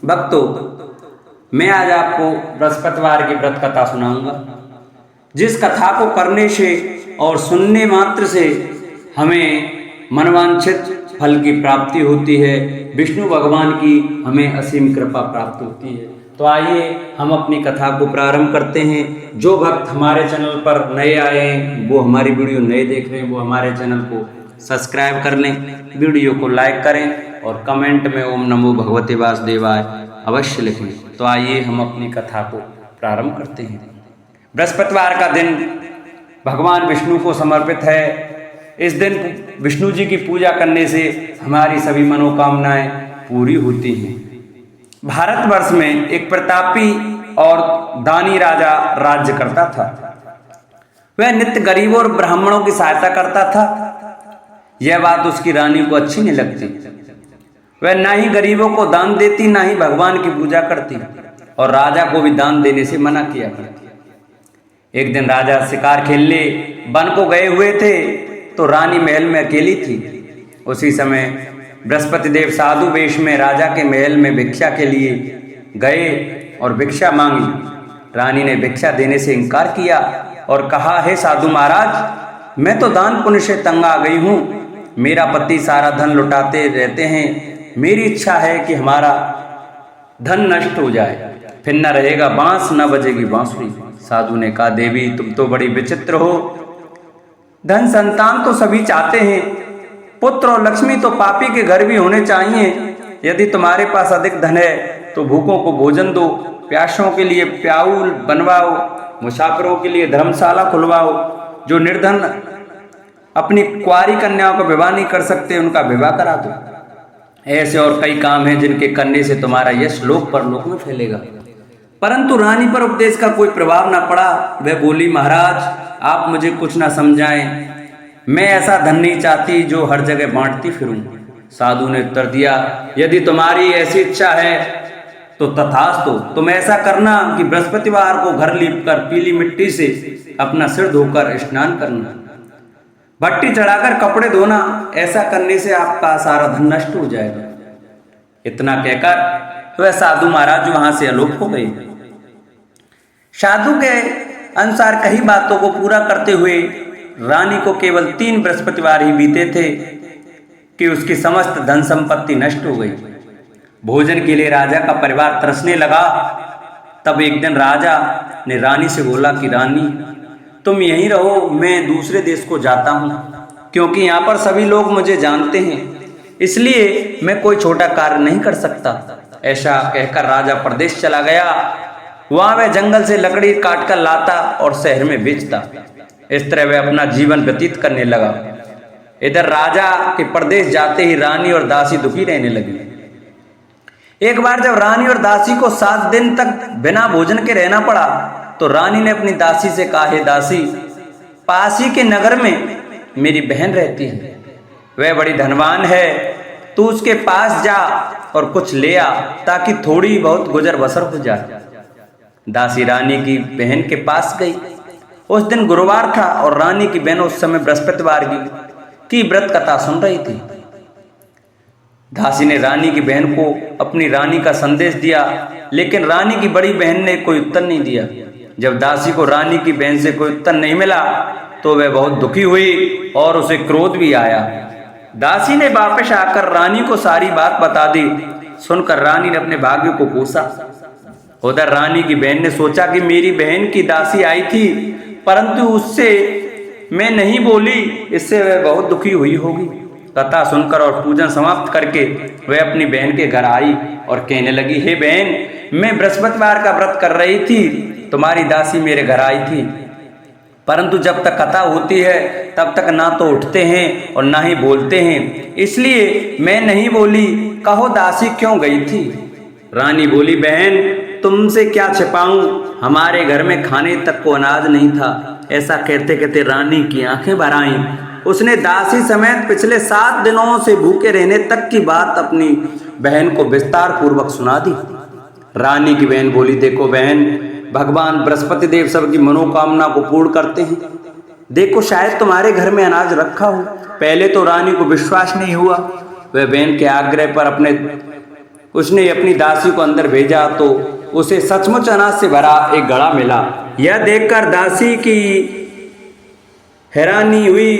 भक्तों, मैं आज आपको बृहस्पतिवार की व्रत कथा सुनाऊंगा, जिस कथा को करने से और सुनने मात्र से हमें मनवांछित फल की प्राप्ति होती है। विष्णु भगवान की हमें असीम कृपा प्राप्त होती है। तो आइए हम अपनी कथा को प्रारंभ करते हैं। जो भक्त हमारे चैनल पर नए आए हैं, वो हमारी वीडियो नए देख रहे हैं, वो हमारे चैनल को सब्सक्राइब कर लें, वीडियो को लाइक करें और कमेंट में ओम नमो भगवते वासुदेवाय अवश्य लिखें। तो आइए हम अपनी कथा को प्रारंभ करते हैं। बृहस्पतिवार का दिन भगवान विष्णु को समर्पित है। इस दिन विष्णु जी की पूजा करने से हमारी सभी मनोकामनाएं पूरी होती हैं। भारतवर्ष में एक प्रतापी और दानी राजा राज्य करता था। वह नित्य गरीबों और ब्राह्मणों की सहायता करता था। यह बात उसकी रानी को अच्छी नहीं लगती। वह ना ही गरीबों को दान देती, ना ही भगवान की पूजा करती, और राजा को भी दान देने से मना किया करती। एक दिन राजा शिकार खेलने वन को गए हुए थे, तो रानी महल में अकेली थी। उसी समय बृहस्पति देव साधु वेश में राजा के महल में भिक्षा के लिए गए और भिक्षा मांगी। रानी ने भिक्षा देने से इनकार किया और कहा, हे साधु महाराज, मैं तो दान पुण्य से तंग आ गई हूँ। मेरा पति सारा धन लुटाते रहते हैं। मेरी इच्छा है कि हमारा धन नष्ट हो जाए, फिर न रहेगा बांस, न बजेगी बांसुरी। साधु ने कहा, देवी तुम तो बड़ी विचित्र हो। धन संतान तो सभी चाहते हैं, पुत्र और लक्ष्मी तो पापी के घर भी होने चाहिए। यदि तुम्हारे पास अधिक धन है तो भूखों को भोजन दो, प्यासों के लिए प्याऊल बनवाओ, मुसाफिरों के लिए धर्मशाला खुलवाओ। जो निर्धन अपनी कुंवारी कन्याओं का विवाह नहीं कर सकते, उनका विवाह करा दो। ऐसे और कई काम हैं जिनके करने से तुम्हारा यश लोक परलोक में फैलेगा। परंतु रानी पर उपदेश का कोई प्रभाव न पड़ा। वह बोली, महाराज आप मुझे कुछ ना समझाएं। मैं ऐसा धन नहीं चाहती जो हर जगह बांटती फिरूं। साधु ने उत्तर दिया, यदि तुम्हारी ऐसी इच्छा है तो तथास्तु। तुम ऐसा करना कि बृहस्पतिवार को घर लीपकर पीली मिट्टी से अपना सिर धोकर स्नान करना, भट्टी चढ़ाकर कपड़े धोना। ऐसा करने से आपका सारा धन नष्ट हो जाएगा। इतना कहकर वह साधु महाराज वहां से अलोप हो गए। साधु के अनुसार कई बातों को पूरा करते हुए रानी को केवल 3 बृहस्पतिवार ही बीते थे कि उसकी समस्त धन संपत्ति नष्ट हो गई। भोजन के लिए राजा का परिवार तरसने लगा। तब एक दिन राजा ने रानी से बोला कि रानी तुम यहीं रहो, मैं दूसरे देश को जाता हूँ, क्योंकि यहाँ पर सभी लोग मुझे जानते हैं, इसलिए मैं कोई छोटा कार्य नहीं कर सकता। ऐसा कहकर राजा प्रदेश चला गया। वहां वह जंगल से लकड़ी काट कर लाता और शहर में बेचता। इस तरह वह अपना जीवन व्यतीत करने लगा। इधर राजा के प्रदेश जाते ही रानी और दासी दुखी रहने लगी। एक बार जब रानी और दासी को 7 दिन तक बिना भोजन के रहना पड़ा, तो रानी ने अपनी दासी से कहा, हे दासी, पास ही के नगर में मेरी बहन रहती है, वह बड़ी धनवान है, तू उसके पास जा और कुछ ले आ, ताकि थोड़ी बहुत गुजर बसर हो जाए। दासी रानी की बहन के पास गई। उस दिन गुरुवार था और रानी की बहन उस समय बृहस्पतिवार की व्रत कथा सुन रही थी। दासी ने रानी की बहन को अपनी रानी का संदेश दिया, लेकिन रानी की बड़ी बहन ने कोई उत्तर नहीं दिया। जब दासी को रानी की बहन से कोई उत्तर नहीं मिला, तो वह बहुत दुखी हुई और उसे क्रोध भी आया। दासी ने वापस आकर रानी को सारी बात बता दी। सुनकर रानी ने अपने भाग्य को कोसा। उधर रानी की बहन ने सोचा कि मेरी बहन की दासी आई थी, परंतु उससे मैं नहीं बोली, इससे वह बहुत दुखी हुई होगी। कथा सुनकर और पूजन समाप्त करके वह अपनी बहन के घर आई और कहने लगी, हे बहन, मैं बृहस्पतिवार का व्रत कर रही थी, तुम्हारी दासी मेरे घर आई थी, परंतु जब तक कथा होती है तब तक ना तो उठते हैं और ना ही बोलते हैं, इसलिए मैं नहीं बोली। कहो दासी क्यों गई थी? रानी बोली, बहन तुमसे क्या छिपाऊं, हमारे घर में खाने तक को अनाज नहीं था। ऐसा कहते कहते रानी की आंखें भर आईं। उसने दासी समेत पिछले 7 दिनों से भूखे रहने तक की बात अपनी बहन को विस्तार पूर्वक सुना दी। रानी की बहन बोली, देखो बहन, भगवान बृहस्पति देव सबकी मनोकामना को पूर्ण करते हैं। देखो शायद तुम्हारे घर में अनाज रखा हो। पहले तो रानी को विश्वास नहीं हुआ। वह बहन के आग्रह पर अपने उसने अपनी दासी को अंदर भेजा तो उसे सचमुच अनाज से भरा एक घड़ा मिला। यह देखकर दासी की हैरानी हुई।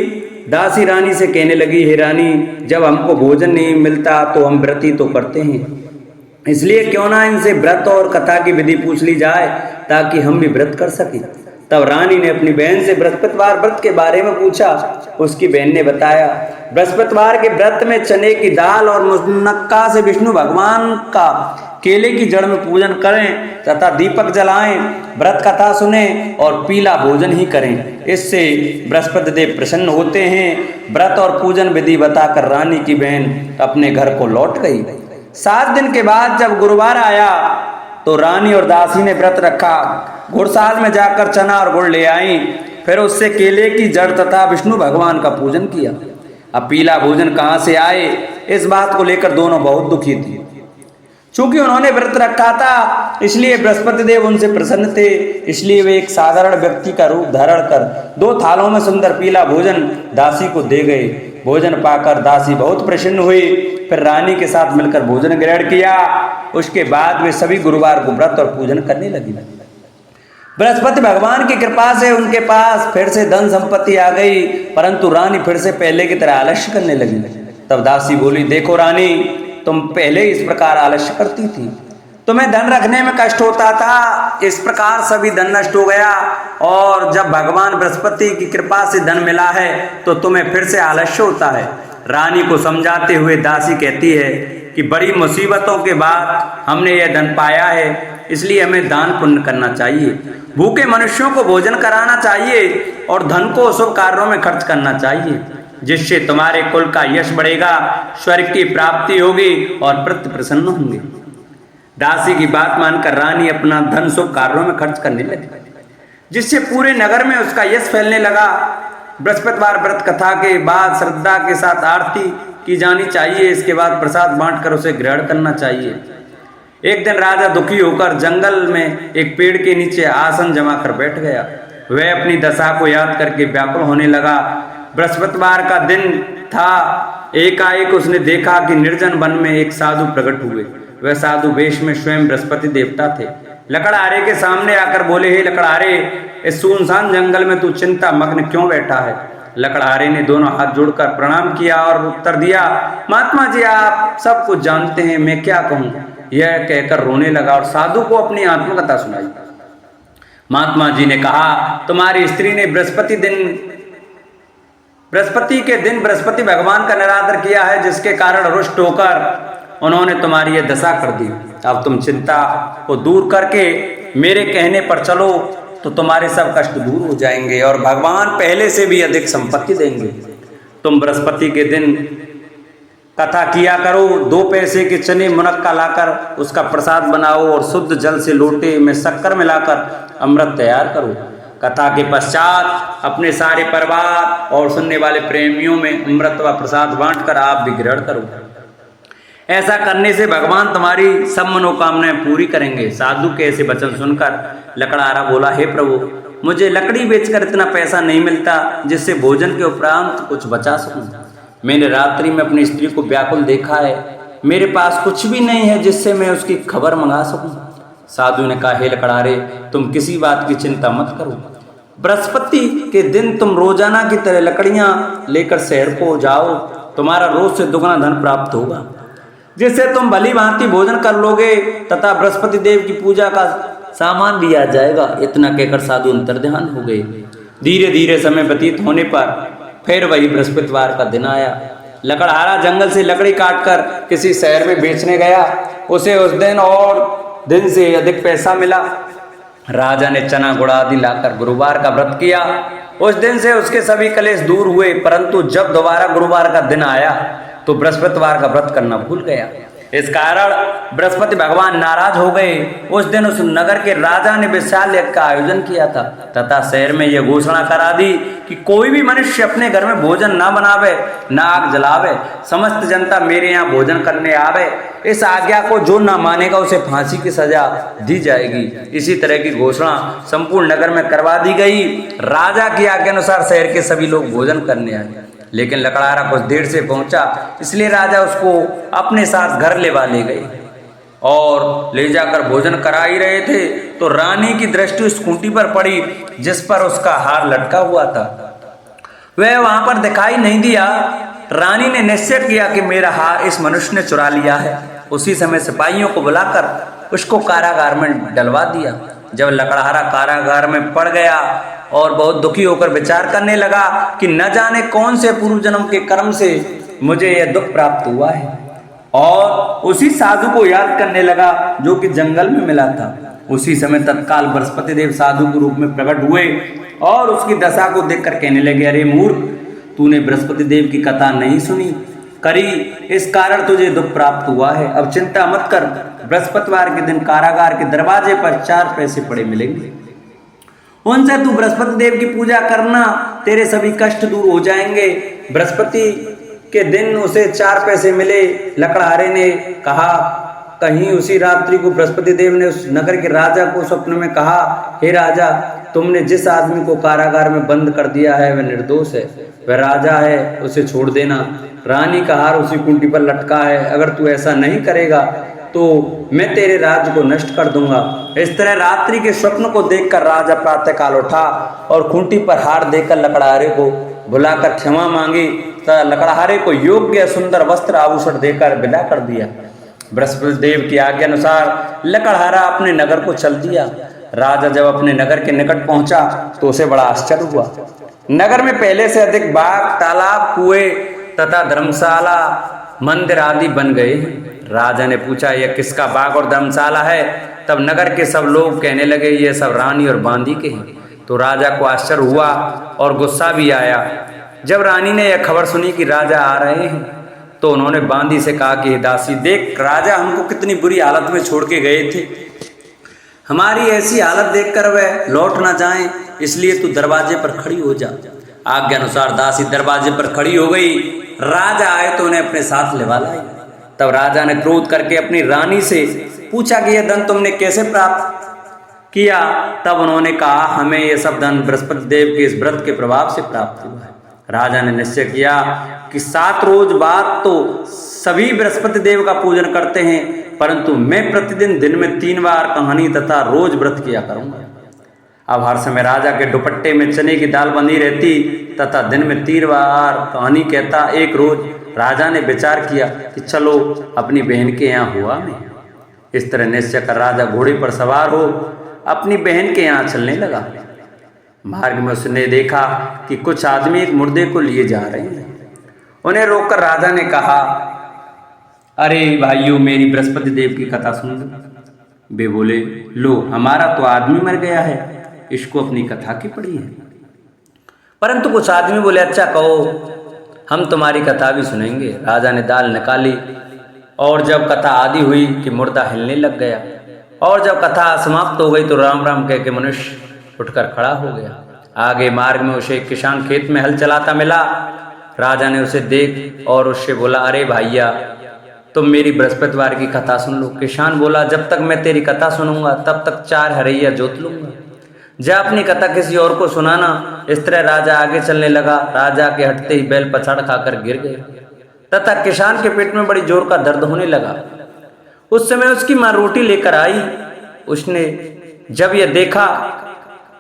दासी रानी से कहने लगी, हे रानी, जब हमको भोजन नहीं मिलता तो हम व्रत ही तो करते हैं, इसलिए क्यों ना इनसे व्रत और कथा की विधि पूछ ली जाए ताकि हम भी व्रत कर सकें। तब रानी ने अपनी बहन से बृहस्पतिवार व्रत के बारे में पूछा। उसकी बहन ने बताया, बृहस्पतिवार के व्रत में चने की दाल और मुनक्का से विष्णु भगवान का केले की जड़ में पूजन करें तथा दीपक जलाएं, व्रत कथा सुने और पीला भोजन ही करें, इससे बृहस्पति देव प्रसन्न होते हैं। व्रत और पूजन विधि बताकर रानी की बहन अपने घर को लौट गई। 7 दिन के बाद जब गुरुवार आया तो रानी और दासी ने व्रत रखा। घुड़साल में जाकर चना और गुड़ ले आई, फिर उससे केले की जड़ तथा विष्णु भगवान का पूजन किया। अब पीला भोजन कहाँ से आए, इस बात को लेकर दोनों बहुत दुखी थी। चूंकि उन्होंने व्रत रखा था इसलिए बृहस्पति देव उनसे प्रसन्न थे, इसलिए वे एक साधारण व्यक्ति का रूप धारण कर 2 थालों में सुंदर पीला भोजन दासी को दे गए। भोजन पाकर दासी बहुत प्रसन्न हुई, फिर रानी के साथ मिलकर भोजन ग्रहण किया। उसके बाद वे सभी गुरुवार को व्रत और पूजन करने लगी। बृहस्पति भगवान की कृपा से उनके पास फिर से धन संपत्ति आ गई, परंतु रानी फिर से पहले की तरह आलस्य करने लगी। तब दासी बोली, देखो रानी, तुम पहले इस प्रकार आलस्य करती थी, तुम्हें धन रखने में कष्ट होता था, इस प्रकार सभी धन नष्ट हो गया, और जब भगवान बृहस्पति की कृपा से धन मिला है तो तुम्हें फिर से आलस्य होता है। रानी को समझाते हुए दासी कहती है कि बड़ी मुसीबतों के बाद हमने यह धन पाया है, इसलिए हमें दान पुण्य करना चाहिए, भूखे मनुष्यों को भोजन कराना चाहिए और धन को शुभ कार्यों में खर्च करना चाहिए, जिससे तुम्हारे कुल का यश बढ़ेगा, स्वर्ग की प्राप्ति होगी और पितृ प्रसन्न होंगे। दासी की बात मानकर रानी अपना धन शुभ कार्यों में खर्च करने लगी, जिससे पूरे नगर में उसका यश फैलने लगा। बृहस्पतिवार व्रत कथा के बाद श्रद्धा के साथ आरती की जानी चाहिए, इसके बाद प्रसाद बांटकर उसे ग्रहण करना चाहिए। एक दिन राजा दुखी होकर जंगल में एक पेड़ के नीचे आसन जमा कर बैठ गया। वह अपनी दशा को याद करके व्याकुल होने लगा। बृहस्पतिवार का दिन था। एकाएक उसने देखा कि निर्जन वन में एक साधु प्रकट हुए। वह साधु वेश में स्वयं बृहस्पति देवता थे। लकड़हारे के सामने आकर बोले, हे लकड़हारे, इस सुनसान जंगल में तू चिंता मग्न क्यों बैठा है? लकड़हारे ने दोनों हाथ जोड़कर प्रणाम किया और उत्तर दिया, महात्मा जी, आप सब कुछ जानते हैं, मैं क्या कहूँ? यह कहकर रोने लगा और साधु को अपनी आत्मकथा सुनाई। महात्मा जी ने कहा, तुम्हारी स्त्री ने बृहस्पति के दिन बृहस्पति भगवान का निरादर किया है, जिसके कारण रुष्ट होकर उन्होंने तुम्हारी यह दशा कर दी। अब तुम चिंता को दूर करके मेरे कहने पर चलो तो तुम्हारे सब कष्ट दूर हो जाएंगे और भगवान पहले से भी अधिक संपत्ति देंगे। तुम बृहस्पति के दिन कथा किया करो, 2 पैसे के चने मुनक्का लाकर उसका प्रसाद बनाओ और शुद्ध जल से लोटे में शक्कर मिलाकर अमृत तैयार करो। कथा के पश्चात अपने सारे परिवार और सुनने वाले प्रेमियों में अमृत व प्रसाद बांटकर आप भी ग्रहण करो। ऐसा करने से भगवान तुम्हारी सब मनोकामनाएं पूरी करेंगे। साधु के ऐसे वचन सुनकर लकड़हारा बोला, हे प्रभु, मुझे लकड़ी बेचकर इतना पैसा नहीं मिलता जिससे भोजन के उपरांत कुछ बचा सकूं। मैंने रात्रि में अपनी स्त्री को व्याकुल देखा है, मेरे पास कुछ भी नहीं है जिससे मैं उसकी खबर मंगा सकूं। साधु ने कहा, हे लकड़हारे, तुम किसी बात की चिंता मत करो। बृहस्पति के दिन तुम रोजाना की तरह लकड़ियां लेकर शहर को जाओ, तुम्हारा रोज से दुगना धन प्राप्त होगा, जिससे तुम भली भांति भोजन कर लोगे तथा बृहस्पति देव की पूजा का सामान भी आ जाएगा। इतना कहकर साधु अंतर्ध्यान हो गए। धीरे धीरे समय व्यतीत होने पर फिर वही बृहस्पतिवार का दिन आया। लकड़हारा जंगल से लकड़ी काटकर किसी शहर में बेचने गया। उसे उस दिन और दिन से अधिक पैसा मिला। राजा ने चना गुड़ आदि लाकर गुरुवार का व्रत किया। उस दिन से उसके सभी कलेश दूर हुए, परंतु जब दोबारा गुरुवार का दिन आया तो बृहस्पतिवार का व्रत करना भूल गया। इस कारण बृहस्पति भगवान नाराज हो गए। उस दिन उस नगर के राजा ने विशाल यज्ञ का आयोजन किया था तथा शहर में यह घोषणा करा दी कि कोई भी मनुष्य अपने घर में भोजन ना बनावे, ना आग जलावे, समस्त जनता मेरे यहाँ भोजन करने आवे। इस आज्ञा को जो ना मानेगा उसे फांसी की सजा दी जाएगी। इसी तरह की घोषणा संपूर्ण नगर में करवा दी गई। राजा की आज्ञा अनुसार शहर के सभी लोग भोजन करने आए, लेकिन लकड़हारा कुछ देर से पहुंचा, इसलिए राजा उसको अपने साथ घर ले गए। और ले जाकर भोजन करा ही रहे थे तो रानी की दृष्टि उस खूंटी पर पड़ी जिस पर उसका हार लटका हुआ था। वह वहां पर दिखाई नहीं दिया। रानी ने निश्चय किया कि मेरा हार इस मनुष्य ने चुरा लिया है। उसी समय सिपाहियों को बुलाकर उसको कारागार में डलवा दिया। जब लकड़हारा कारागार में पड़ गया और बहुत दुखी होकर विचार करने लगा कि न जाने कौन से पूर्व जन्म के कर्म से मुझे यह दुख प्राप्त हुआ है, और उसी साधु को याद करने लगा जो कि जंगल में मिला था। उसी समय तत्काल बृहस्पति देव साधु के रूप में प्रकट हुए और उसकी दशा को देखकर कहने लगे, अरे मूर्ख, तूने बृहस्पति देव की कथा नहीं सुनी करी, इस कारण तुझे दुख प्राप्त हुआ है। अब चिंता मत कर, बृहस्पतिवार के दिन कारागार के दरवाजे पर 4 पैसे पड़े मिलेंगे, उनसे तू बृहस्पति देव की पूजा करना, तेरे सभी कष्ट दूर हो जाएंगे। बृहस्पति के दिन उसे 4 पैसे मिले। लकड़हारे ने कहा, कहीं उसी रात्रि को बृहस्पति देव ने उस नगर के राजा को स्वप्न में कहा, हे राजा, तुमने जिस आदमी को कारागार में बंद कर दिया है वह निर्दोष है, वह राजा है, उसे छोड़ देना। रानी का हार उसी कुंटी पर लटका है, अगर तू ऐसा नहीं करेगा तो मैं तेरे राज्य को नष्ट कर दूंगा। इस तरह रात्रि के स्वप्न को देखकर राजा प्रातःकाल उठा और खूंटी पर हार देकर लकड़हारे को बुलाकर क्षमा मांगी तथा लकड़हारे को योग्य सुंदर वस्त्र आभूषण देकर विदा कर दिया। बृहस्पति देव की आज्ञा अनुसार लकड़हारा अपने नगर को चल दिया। राजा जब अपने नगर के निकट पहुंचा तो उसे बड़ा आश्चर्य हुआ। नगर में पहले से अधिक बाग, तालाब, कुएं तथा धर्मशाला, मंदिर आदि बन गए। राजा ने पूछा, यह किसका बाग और धर्मशाला है? तब नगर के सब लोग कहने लगे, ये सब रानी और बांदी के हैं। तो राजा को आश्चर्य हुआ और गुस्सा भी आया। जब रानी ने यह खबर सुनी कि राजा आ रहे हैं तो उन्होंने बांदी से कहा कि दासी, देख, राजा हमको कितनी बुरी हालत में छोड़ के गए थे, हमारी ऐसी हालत देखकर वह लौट ना जाएं, इसलिए तू दरवाजे पर खड़ी हो जा। आज्ञा अनुसार दासी दरवाजे पर खड़ी हो गई। राजा आए तो उन्हें अपने साथ लेवा लाई। तब राजा ने क्रोध करके अपनी रानी से पूछा कि यह धन तुमने कैसे प्राप्त किया? तब उन्होंने कहा, हमें यह सब धन बृहस्पति देव के इस व्रत के प्रभाव से प्राप्त हुआ है। राजा ने निश्चय किया कि 7 रोज बाद तो सभी बृहस्पति देव का पूजन करते हैं, परंतु मैं प्रतिदिन दिन में 3 बार कहानी तथा रोज व्रत किया करूंगा। अब हर समय राजा के दुपट्टे में चने की दाल बंधी रहती तथा दिन में 3 बार कहानी कहता। एक रोज राजा ने विचार किया कि चलो अपनी बहन के यहाँ हुआ मैं। इस तरह निश्चय कर राजा घोड़े पर सवार हो अपनी बहन के यहाँ चलने लगा। मार्ग में उसने देखा कि कुछ आदमी एक मुर्दे को लिए जा रहे हैं। उन्हें रोककर राजा ने कहा, अरे भाइयों, मेरी बृहस्पति देव की कथा सुन लो। वे बोले, लो, हमारा तो आदमी मर गया है, इसको अपनी कथा की पड़ी है। परंतु कुछ आदमी बोले, अच्छा कहो, हम तुम्हारी कथा भी सुनेंगे। राजा ने दाल निकाली और जब कथा आदि हुई कि मुर्दा हिलने लग गया, और जब कथा समाप्त हो गई तो राम राम कह के मनुष्य उठकर खड़ा हो गया। आगे मार्ग में उसे एक किसान खेत में हल चलाता मिला। राजा ने उसे देख और उससे बोला, अरे भैया, तुम मेरी बृहस्पतिवार की कथा सुन लो। किसान बोला, जब तक मैं तेरी कथा सुनूंगा तब तक 4 हरैया जोत लूंगा, जा अपनी कथा किसी और को सुनाना। इस तरह राजा आगे चलने लगा। राजा के हटते ही बैल पछाड़ खाकर गिर गए तथा किसान के पेट में बड़ी जोर का दर्द होने लगा। उस समय उसकी माँ रोटी लेकर आई। उसने जब यह देखा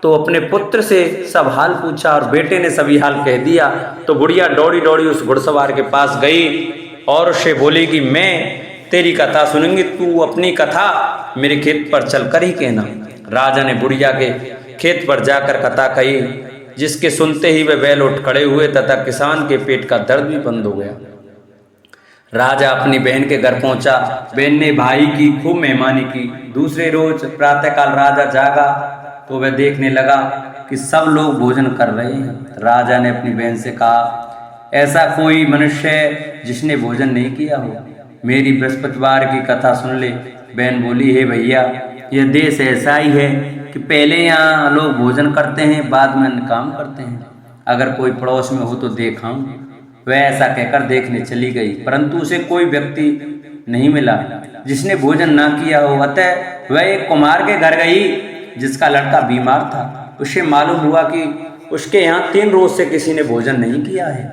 तो अपने पुत्र से सब हाल पूछा और बेटे ने सभी हाल कह दिया। तो बुढ़िया दौड़ी दौड़ी उस घुड़सवार के पास गई और उससे बोली कि मैं तेरी कथा सुनूंगी, तू अपनी कथा मेरे खेत पर चलकर ही कहना। राजा ने बुढ़िया के खेत पर जाकर कथा कही, जिसके सुनते ही वे बैल उठ खड़े हुए तथा किसान के पेट का दर्द भी बंद हो गया। राजा अपनी बहन के घर पहुंचा। बहन ने भाई की खूब मेहमानी की। दूसरे रोज प्रातःकाल राजा जागा तो वह देखने लगा कि सब लोग भोजन कर रहे हैं। राजा ने अपनी बहन से कहा, ऐसा कोई मनुष्य है जिसने भोजन नहीं किया हो, मेरी बृहस्पतिवार की कथा सुन ले। बहन बोली, हे भैया, यह देश ऐसा ही है कि पहले यहाँ लोग भोजन करते हैं, बाद में अन्य काम करते हैं। अगर कोई पड़ोस में हो तो देखाऊं। वह ऐसा कहकर देखने चली गई, परंतु उसे कोई व्यक्ति नहीं मिला जिसने भोजन ना किया हो। अतः वह एक कुम्हार के घर गई जिसका लड़का बीमार था। उसे मालूम हुआ कि उसके यहाँ 3 रोज से किसी ने भोजन नहीं किया है।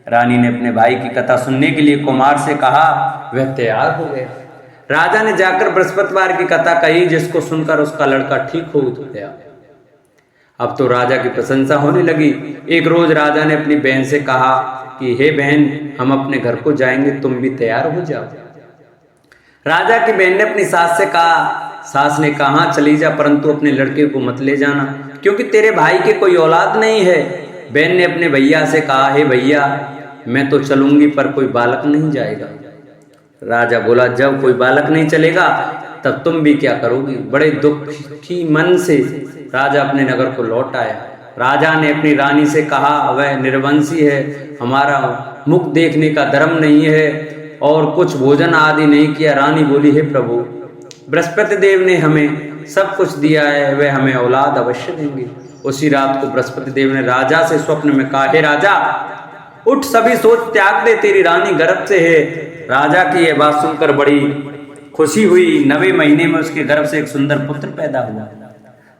रानी ने अपने भाई की कथा सुनने के लिए कुम्हार से कहा। वह तैयार हो गया। राजा ने जाकर बृहस्पतिवार की कथा कही, जिसको सुनकर उसका लड़का ठीक हो गया। अब तो राजा की प्रशंसा होने लगी। एक रोज राजा ने अपनी बहन से कहा कि हे बहन, हम अपने घर को जाएंगे, तुम भी तैयार हो जाओ। राजा की बहन ने अपनी सास से कहा। सास ने कहा, हाँ चली जा, परंतु अपने लड़के को मत ले जाना, क्योंकि तेरे भाई के कोई औलाद नहीं है। बहन ने अपने भैया से कहा, हे भैया, मैं तो चलूंगी पर कोई बालक नहीं जाएगा। राजा बोला, जब कोई बालक नहीं चलेगा तब तुम भी क्या करोगी। बड़े दुखी मन से राजा अपने नगर को लौट आया। राजा ने अपनी रानी से कहा, वह निर्वंशी है, हमारा मुख देखने का धर्म नहीं है और कुछ भोजन आदि नहीं किया। रानी बोली, हे प्रभु, बृहस्पति देव ने हमें सब कुछ दिया है, वह हमें औलाद अवश्य देंगे। उसी रात को बृहस्पति देव ने राजा से स्वप्न में कहा, हे राजा, उठ, सभी सोच त्याग दे, तेरी रानी गर्भ से है। राजा की यह बात सुनकर बड़ी खुशी हुई। 9वें महीने में उसके गर्भ से एक सुंदर पुत्र पैदा हुआ।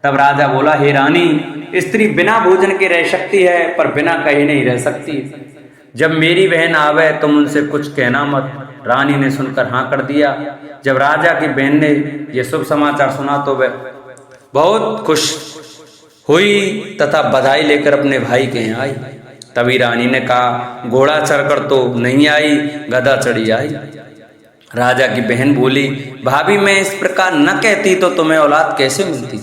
तब राजा बोला, हे रानी, स्त्री बिना भोजन के रह सकती है पर बिना कहे नहीं रह सकती। जब मेरी बहन आवे तुम उनसे कुछ कहना मत। रानी ने सुनकर हाँ कर दिया। जब राजा की बहन ने यह शुभ समाचार सुना तो वह बहुत खुश हुई तथा बधाई लेकर अपने भाई के यहाँ आई। तभी रानी ने कहा, घोड़ा चढ़कर तो नहीं आई, गधा चढ़ी आई। राजा की बहन बोली, भाभी, मैं इस प्रकार न कहती तो तुम्हें औलाद कैसे मिलती।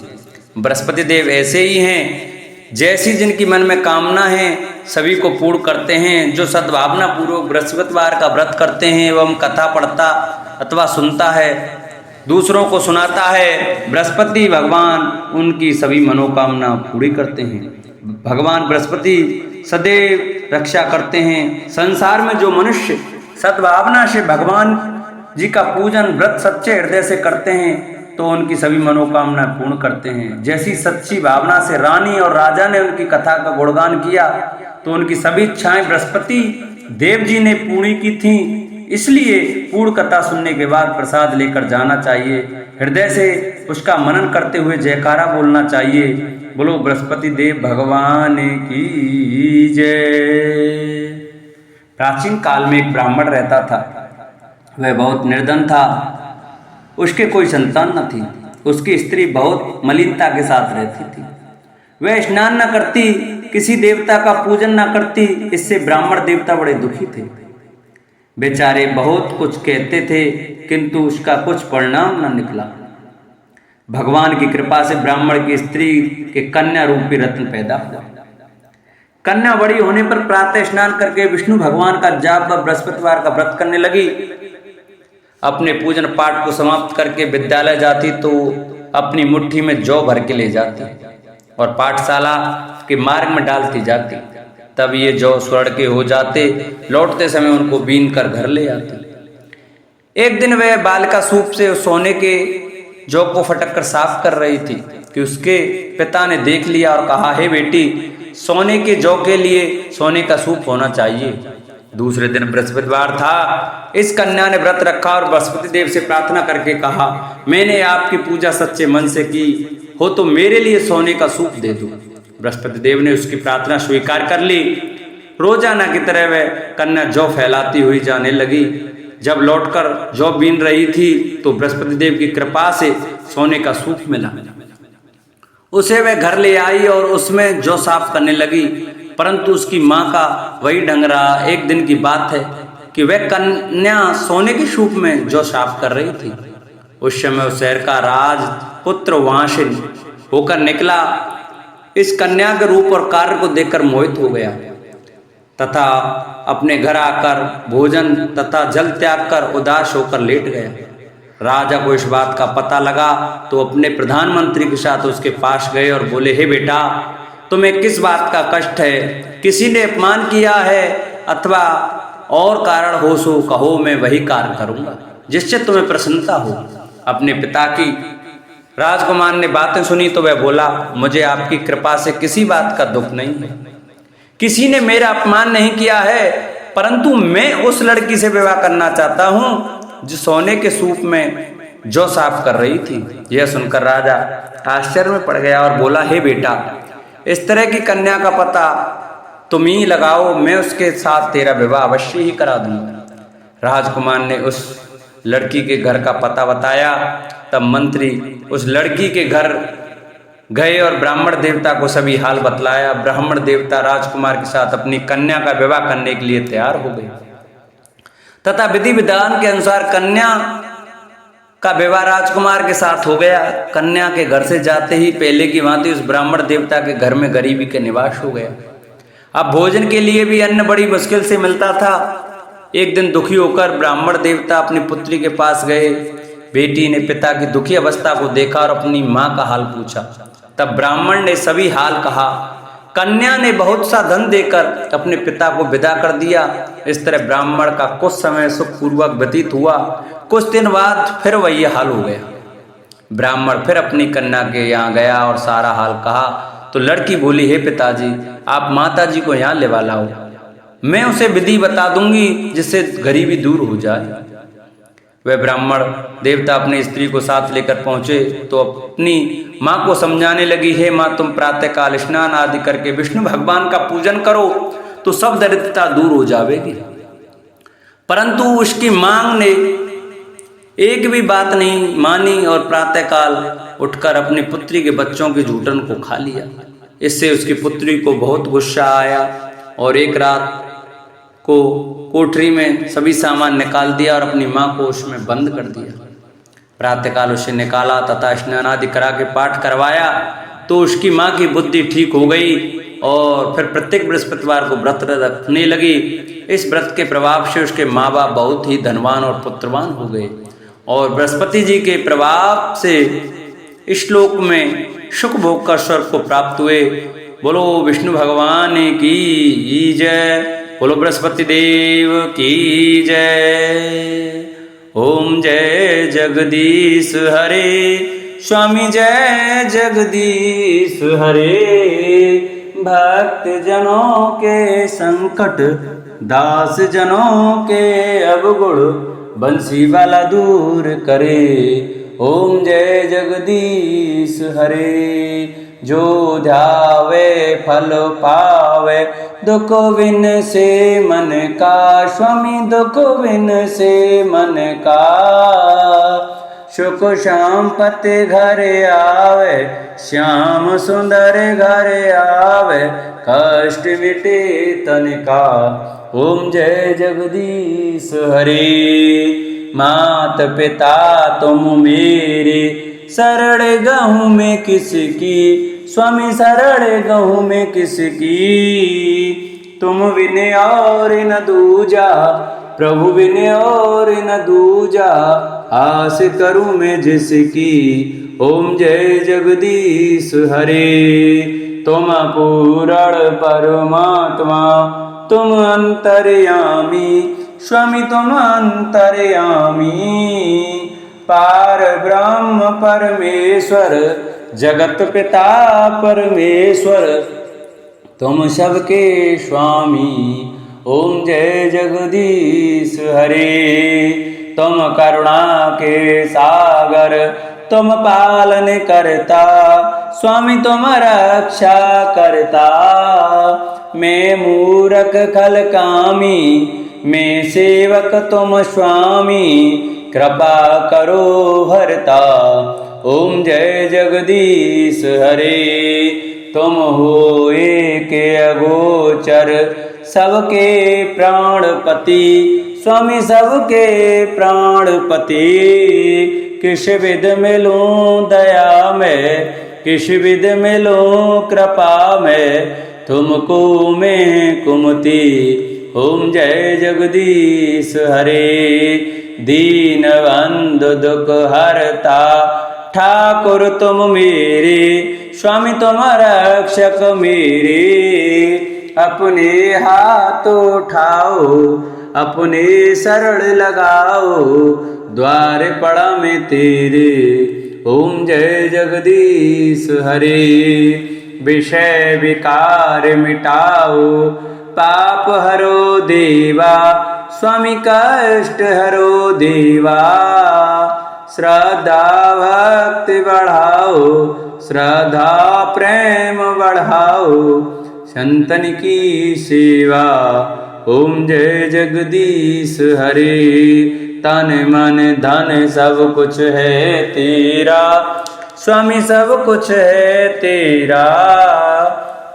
बृहस्पति देव ऐसे ही हैं, जैसी जिनकी मन में कामना है सभी को पूर्ण करते हैं। जो सद्भावना पूर्वक बृहस्पतिवार का व्रत करते हैं एवं कथा पढ़ता अथवा सुनता है, दूसरों को सुनाता है, बृहस्पति भगवान उनकी सभी मनोकामना पूरी करते हैं। भगवान बृहस्पति सदैव रक्षा करते हैं। संसार में जो मनुष्य सद्भावना से भगवान जी का पूजन व्रत सच्चे हृदय से करते हैं तो उनकी सभी मनोकामना पूर्ण करते हैं। जैसी सच्ची भावना से रानी और राजा ने उनकी कथा का गुणगान किया तो उनकी सभी इच्छाएं बृहस्पति देव जी ने पूरी की थीं। इसलिए पूर्ण कथा सुनने के बाद प्रसाद लेकर जाना चाहिए। हृदय से उसका मनन करते हुए जयकारा बोलना चाहिए। बोलो बृहस्पति देव भगवान की जय। प्राचीन काल में एक ब्राह्मण रहता था। वह बहुत निर्धन था, उसके कोई संतान न थी। उसकी स्त्री बहुत मलिनता के साथ रहती थी। वह स्नान न करती, किसी देवता का पूजन न करती। इससे ब्राह्मण देवता बड़े दुखी थे। बेचारे बहुत कुछ कहते थे किंतु उसका कुछ परिणाम न निकला। भगवान की कृपा से ब्राह्मण की स्त्री के कन्या रूपी रत्न पैदा हुआ। कन्या बड़ी होने पर प्रातः स्नान करके विष्णु भगवान का जाप व बृहस्पतिवार का व्रत करने लगी। अपने पूजन पाठ को समाप्त करके विद्यालय जाती तो अपनी मुट्ठी में जौ भर के ले जाती और पाठशाला के मार्ग में डालती जाती। तब ये जौ स्वर्ण के हो जाते। लौटते समय उनको बीन कर घर ले आती। एक दिन वह बालिका सूप से सोने के जौ को फटक कर साफ कर रही थी कि उसके पिता ने देख लिया और कहा, हे बेटी, सोने के जौ के लिए सोने का सूप होना चाहिए। दूसरे दिन बृहस्पतिवार था। इस कन्या ने व्रत रखा और बृहस्पति देव से प्रार्थना करके कहा, मैंने आपकी पूजा सच्चे मन से की हो तो मेरे लिए सोने का सूप दे दो। बृहस्पति देव ने उसकी प्रार्थना स्वीकार कर ली। रोजाना की तरह वह कन्या जौ फैलाती हुई जाने लगी। जब लौटकर जौ बीन रही थी तो बृहस्पति देव की कृपा से सोने का सूप मिला। उसे वह घर ले आई और उसमें जौ साफ करने लगी, परंतु उसकी माँ का वही ढंग रहा। एक दिन की बात है कि वह कन्या सोने के सूप में जौ साफ कर रही थी। उस समय उस शहर का राजपुत्र वहां से होकर निकला। इस कन्या के रूप और कार्य को देखकर मोहित हो गया तथा अपने घर आकर भोजन तथा जल त्याग कर उदास होकर लेट गया। राजा को इस बात का पता लगा तो अपने प्रधानमंत्री के साथ उसके पास गए और बोले, हे बेटा, तुम्हें किस बात का कष्ट है? किसी ने अपमान किया है अथवा और कारण हो सो कहो, मैं वही कार्य करूंगा जिससे तुम्हें प्रसन्नता हो। अपने पिता की राजकुमार ने बातें सुनी तो वह बोला, मुझे आपकी कृपा से किसी बात का दुख नहीं है। किसी ने मेरा अपमान नहीं किया है, परंतु मैं उस लड़की से विवाह करना चाहता हूं जो सोने के सूप में जौ साफ कर रही थी। यह सुनकर राजा आश्चर्य में पड़ गया और बोला, हे बेटा, इस तरह की कन्या का पता तुम ही लगाओ, मैं उसके साथ तेरा विवाह अवश्य ही करा दूंगा। राजकुमार ने उस लड़की के घर का पता बताया। तब मंत्री उस लड़की के घर गए और ब्राह्मण देवता को सभी हाल बतलाया। ब्राह्मण देवता राजकुमार के साथ अपनी कन्या का विवाह करने के लिए तैयार हो गए तथा विधि विधान के अनुसार कन्या का विवाह राजकुमार के साथ हो गया। कन्या के घर से जाते ही पहले की भांति उस ब्राह्मण देवता के घर में गरीबी का निवास हो गया। अब भोजन के लिए भी अन्न बड़ी मुश्किल से मिलता था। एक दिन दुखी होकर ब्राह्मण देवता अपनी पुत्री के पास गए। बेटी ने पिता की दुखी अवस्था को देखा और अपनी माँ का हाल पूछा। तब ब्राह्मण ने सभी हाल कहा। कन्या ने बहुत सा धन देकर अपने पिता को विदा कर दिया। इस तरह ब्राह्मण का कुछ समय सुखपूर्वक व्यतीत हुआ। कुछ दिन बाद फिर वही हाल हो गया। ब्राह्मण फिर अपनी कन्या के यहाँ गया और सारा हाल कहा तो लड़की बोली, हे पिताजी, आप माता जी को यहाँ लेवा लाओ, मैं उसे विधि बता दूंगी जिससे गरीबी दूर हो जाए। वह ब्राह्मण देवता अपनी स्त्री को साथ लेकर पहुंचे तो अपनी माँ को समझाने लगी, हे माँ, तुम प्रातःकाल स्नान आदि करके विष्णु भगवान का पूजन करो तो सब दरिद्रता दूर हो जाएगी। परंतु उसकी मांग ने एक भी बात नहीं मानी और प्रातःकाल उठकर अपनी पुत्री के बच्चों के जूठन को खा लिया। इससे उसकी पुत्री को बहुत गुस्सा आया और एक रात को कोठरी में सभी सामान निकाल दिया और अपनी माँ को उसमें बंद कर दिया। प्रातःकाल उसे निकाला तथा स्नान आदि करा के पाठ करवाया तो उसकी माँ की बुद्धि ठीक हो गई और फिर प्रत्येक बृहस्पतिवार को व्रत रखने लगी। इस व्रत के प्रभाव से उसके माँ बाप बहुत ही धनवान और पुत्रवान हो गए और बृहस्पति जी के प्रभाव से इस श्लोक में सुख भोग का स्वर्ग को प्राप्त हुए। बोलो विष्णु भगवान की जय, बोलो बृहस्पति देव की जय। ओम जय जगदीश हरे, स्वामी जय जगदीश हरे। भक्त जनों के संकट, दास जनों के अवगुण, बंसी वाला दूर करे। ओम जय जगदीश हरे। जो ध्यावे फल पावे, दुख विन से मन का, स्वामी दुख विन से मन का। सुख संपत्ति घर आवे, श्याम सुंदर घर आवे, कष्ट मिटे तन का। ओम जय जगदीश हरे। मात पिता तुम मेरे, शरण गहूँ में किसकी, स्वामी शरण गहूँ में किसकी। तुम बिन और न दूजा, प्रभु बिन और न दूजा, आस करूँ मैं जिसकी। ओम जय जगदीश हरे। तुम पूर्ण परमात्मा, तुम अंतर्यामी, स्वामी तुम अंतर्यामी। पार ब्रह्म परमेश्वर, जगत पिता परमेश्वर, तुम सबके स्वामी। ओम जय जगदीश हरे। तुम करुणा के सागर, तुम पालन करता, स्वामी तुम रक्षा करता। मैं मूरख खल कामी, मैं सेवक तुम स्वामी, कृपा करो हरता। ओम जय जगदीश हरे। तुम हो एक अगोचर, सबके प्राणपति, स्वामी सबके प्राणपति। किस विध मिलूं दया में, किस विध मिलूं कृपा में, तुमको मैं कुमति। ओम जय जगदीश हरे। दीन बंधु दुख हरता, ठाकुर तुम मेरे, स्वामी तुम रक्षक मेरे। अपने हाथ उठाओ, अपने शरण लगाओ, द्वार पड़ा मैं तेरे। ओम जय जगदीश हरे। विषय विकार मिटाओ, पाप हरो देवा, स्वामी कष्ट हरो देवा। श्रद्धा भक्ति बढ़ाओ, श्रद्धा प्रेम बढ़ाओ, संतन की सेवा। ओम जय जगदीश हरे। तन मन धन सब कुछ है तेरा, स्वामी सब कुछ है तेरा,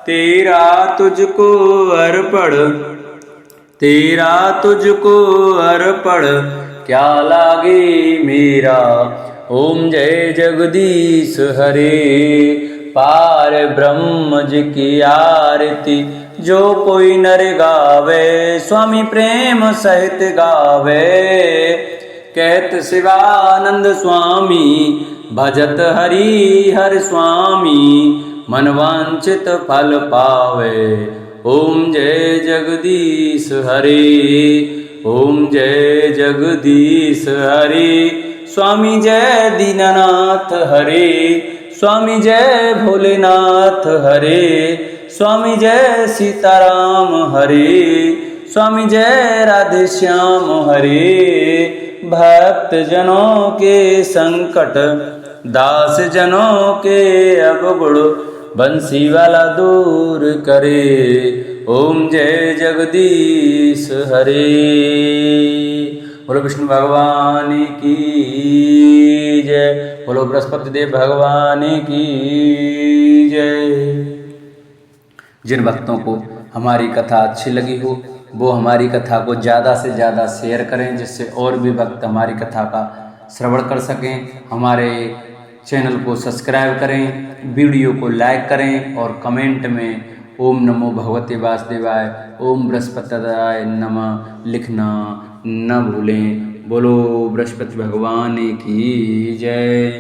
तेरा तुझको अर्पण, तेरा तुझको अर्पण क्या लागे मेरा। ओम जय जगदीश हरे, पार ब्रह्म जी की आरती जो कोई नर गावे, स्वामी प्रेम सहित गावे। कहत शिवानंद स्वामी भजत हरि हर स्वामी, मनवांचित फल पावे। ओम जय जगदीश हरे, ओम जय जगदीश हरे, स्वामी जय दीननाथ हरे, स्वामी जय भोलेनाथ हरे, स्वामी जय सीताराम हरे, स्वामी जय राधे श्याम हरे। भक्त जनों के संकट, दास जनों के अवगुण, बंसी वाला दूर करे। ओम जय जगदीश हरे। बोलो विष्णु भगवान की जय, बोलो बृहस्पति देव भगवान की जय। जिन भक्तों को हमारी कथा अच्छी लगी हो वो हमारी कथा को ज़्यादा से ज़्यादा शेयर करें, जिससे और भी भक्त हमारी कथा का श्रवण कर सकें। हमारे चैनल को सब्सक्राइब करें, वीडियो को लाइक करें और कमेंट में ओम नमो भगवते वासुदेवाय, ओम बृहस्पतिदाय नमः लिखना न भूलें। बोलो बृहस्पति भगवान की जय।